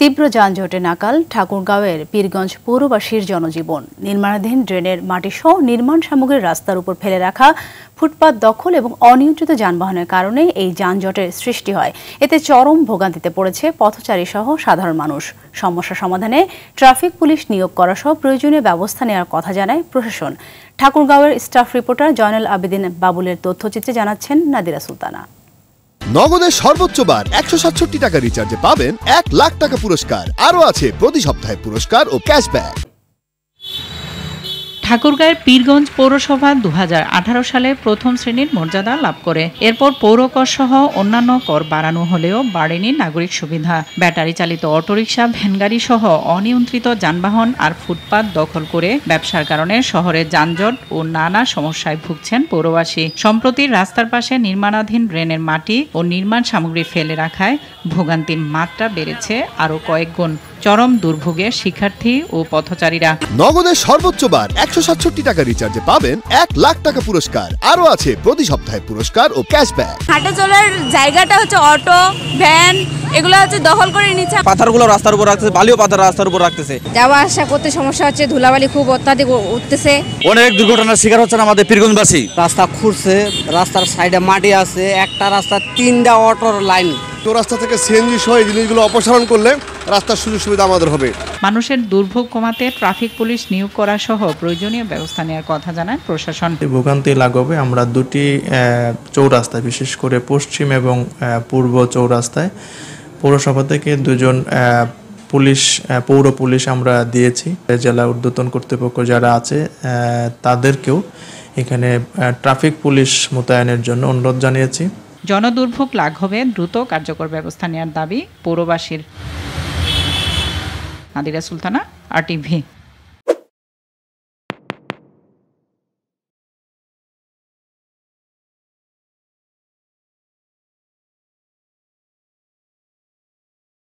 তীব্র যানজটে নাকাল ঠাকুরগাঁওয়ের পীরগঞ্জ পৌরবাসীর জনজীবন। নির্মাণাধীন ড্রেনের মাটিসহ নির্মাণ সামগ্রী রাস্তার উপর ফেলে রাখা, ফুটপাত দখল এবং অনিয়ন্ত্রিত যানবাহনের কারণে এই যানজটের সৃষ্টি হয়। এতে চরম ভোগান্তিতে পড়েছে পথচারী সহ সাধারণ মানুষ। সমস্যা সমাধানে ট্রাফিক পুলিশ নিয়োগ করা সহ প্রয়োজনীয় ব্যবস্থা নেওয়ার কথা জানায় প্রশাসন। ঠাকুরগাঁওয়ের স্টাফ রিপোর্টার জয়নুল আবেদিন বাবুলের তথ্যচিত্রে জানাচ্ছেন নাদিরা সুলতানা। নগদের সর্বোচ্চ বার 167 টাকা রিচার্জে পাবেন 1 লাখ টাকা পুরস্কার। আরও আছে প্রতি সপ্তাহে পুরস্কার ও ক্যাশব্যাক। ঠাকুরগাঁয়ের পীরগঞ্জ পৌরসভা 2018 সালে প্রথম শ্রেণীর মর্যাদা লাভ করে। এরপর পৌর কর সহ অন্যান্য কর বাড়ানো হলেও বাড়েনি নাগরিক সুবিধা। ব্যাটারি চালিত অটোরিকশা, ভ্যানগাড়ি সহ অনিয়ন্ত্রিত যানবাহন আর ফুটপাত দখল করে ব্যবসার কারণে শহরে যানজট ও নানা সমস্যায় ভুগছেন পৌরবাসী। সম্প্রতি রাস্তার পাশে নির্মাণাধীন ড্রেনের মাটি ও নির্মাণ সামগ্রী ফেলে রাখায় ভোগান্তির মাত্রা বেড়েছে আরও কয়েক গুণ। চরম দুর্ভোগে শিক্ষার্থী ও পথচারীরা। নগদের সর্বোচ্চ বার 167 টাকা রিচার্জে পাবেন 1 লাখ টাকা পুরস্কার। আরও আছে প্রতি সপ্তাহে পুরস্কার ও ক্যাশব্যাক। হাঁটা চলার জায়গাটা হচ্ছে অটো, ভ্যান এগুলো হচ্ছে দখল করে নিচ্ছে। পাথরগুলো রাস্তার উপর রাখতেছে, বালিও পাথর রাস্তার উপর রাখতেছে। যাওয়া আসা করতে সমস্যা হচ্ছে, ধুলাবালি খুব অত্যাধিক উঠতেছে। অনেক দুর্ঘটনার শিকার হচ্ছেন আমাদের পীরগঞ্জবাসী। রাস্তা খুঁড়ছে, রাস্তার সাইডে মাটি আছে, একটা রাস্তা 3টা অটোর লাইন। তো রাস্তা থেকে সিএনজি সহ এই জিনিসগুলো অপসারণ করলে রাস্তার সুযোগ সুবিধা আমাদের হবে। মানুষের দুর্ভোগ কমাতে ট্রাফিক পুলিশ নিয়োগ করা সহ প্রয়োজনীয় ব্যবস্থা নেওয়ার কথা জানায় প্রশাসন। ভোগান্তি লাঘবে আমরা দুটি চৌরাস্তায়, বিশেষ করে পশ্চিম এবং পূর্ব চৌরাস্তায় পৌরসভা থেকে 2 জন পৌর পুলিশ আমরা দিয়েছি। জেলা ঊর্ধ্বতন কর্তৃপক্ষ যারা আছে তাদেরকেও এখানে ট্রাফিক পুলিশ মোতায়েনের জন্য অনুরোধ জানিয়েছি। জনদুর্ভোগ লাঘবে দ্রুত কার্যকর ব্যবস্থা নেওয়ার দাবি পৌরবাসীর। নাদিরা সুলতানা, RTV।